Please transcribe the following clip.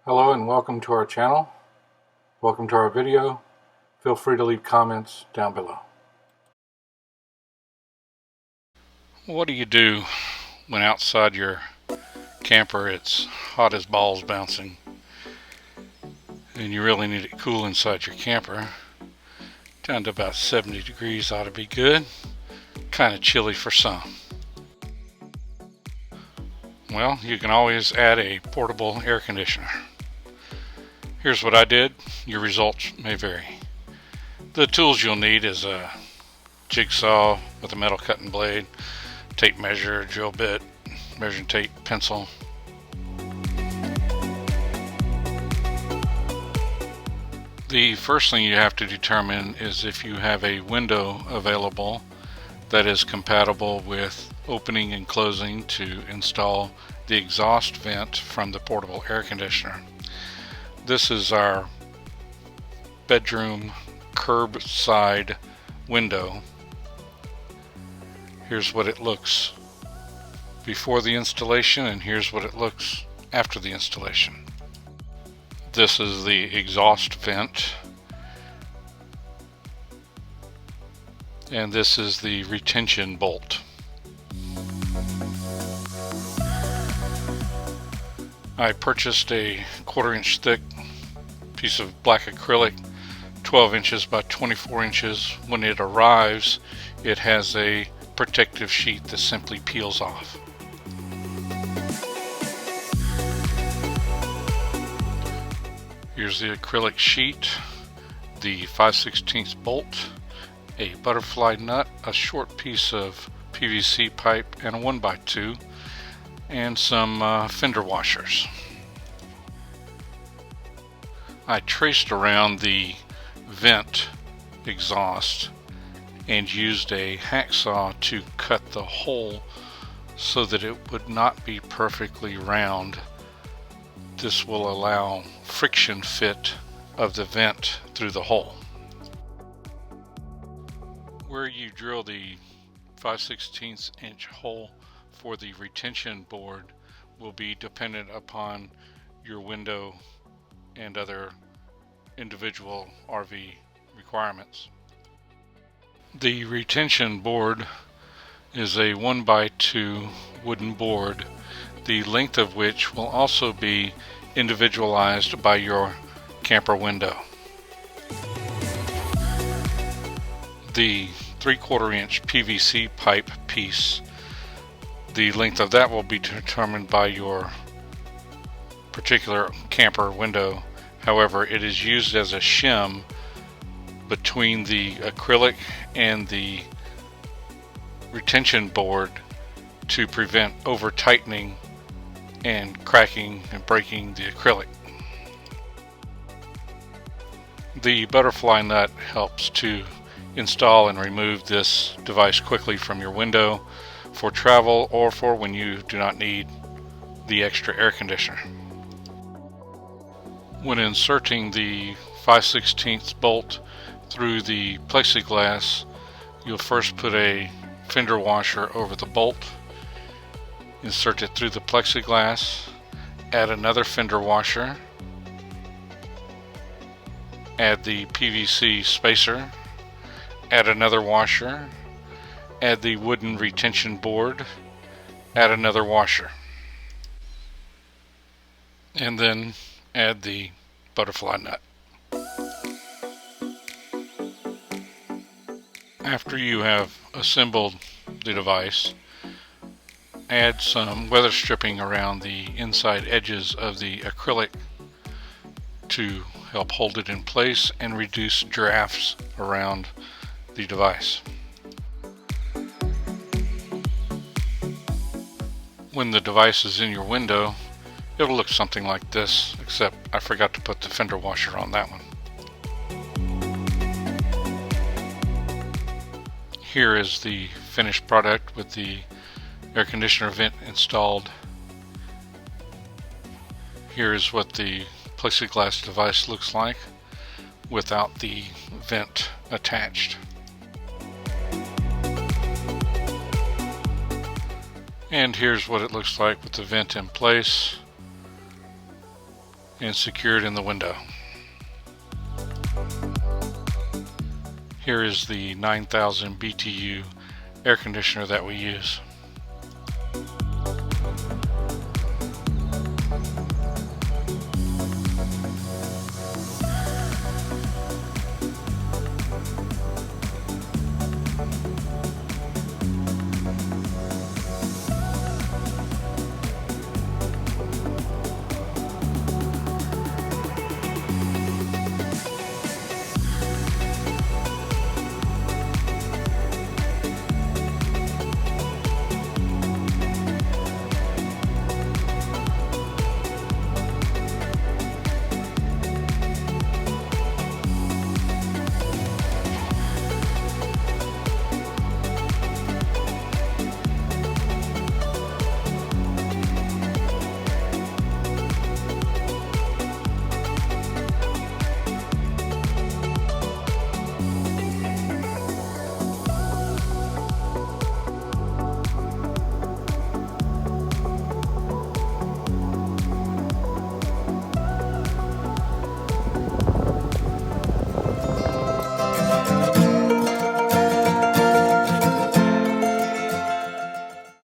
Hello and welcome to our channel. Welcome to our video. Feel free to leave comments down below. What do you do when outside your camper it's hot as balls bouncing and you really need it cool inside your camper? Down to about 70 degrees ought to be good. Kind of chilly for some. Well, you can always add a portable air conditioner. Here's what I did. Your results may vary. The tools you'll need is a jigsaw with a metal cutting blade, tape measure, drill bit, measuring tape, pencil. The first thing you have to determine is if you have a window available that is compatible with opening and closing to install the exhaust vent from the portable air conditioner. This is our bedroom curbside window. Here's what it looks before the installation, and here's what it looks after the installation. This is the exhaust vent, and this is the retention bolt. I purchased a 1/4 inch thick piece of black acrylic, 12 inches by 24 inches. When it arrives, it has a protective sheet that simply peels off. Here's the acrylic sheet, the 5/16 bolt, a butterfly nut, a short piece of PVC pipe, and a 1x2, and some fender washers. I traced around the vent exhaust and used a hacksaw to cut the hole so that it would not be perfectly round. This will allow friction fit of the vent through the hole. Where you drill the 5/16 inch hole for the retention board will be dependent upon your window and other individual RV requirements. The retention board is a 1x2 wooden board, the length of which will also be individualized by your camper window. The 3/4 inch PVC pipe piece, the length of that will be determined by your particular camper window. However, it is used as a shim between the acrylic and the retention board to prevent over tightening and cracking and breaking the acrylic. The butterfly nut helps to install and remove this device quickly from your window for travel or for when you do not need the extra air conditioner. When inserting the 5/16 bolt through the plexiglass, you'll first put a fender washer over the bolt, insert it through the plexiglass, add another fender washer, add the PVC spacer, add another washer, add the wooden retention board, add another washer, and then add the butterfly nut. After you have assembled the device, add some weather stripping around the inside edges of the acrylic to help hold it in place and reduce drafts around the device. When the device is in your window, it'll look something like this, except I forgot to put the fender washer on that one. Here is the finished product with the air conditioner vent installed. Here is what the plexiglass device looks like without the vent attached. And here's what it looks like with the vent in place. and secured in the window. Here is the 9,000 BTU air conditioner that we use.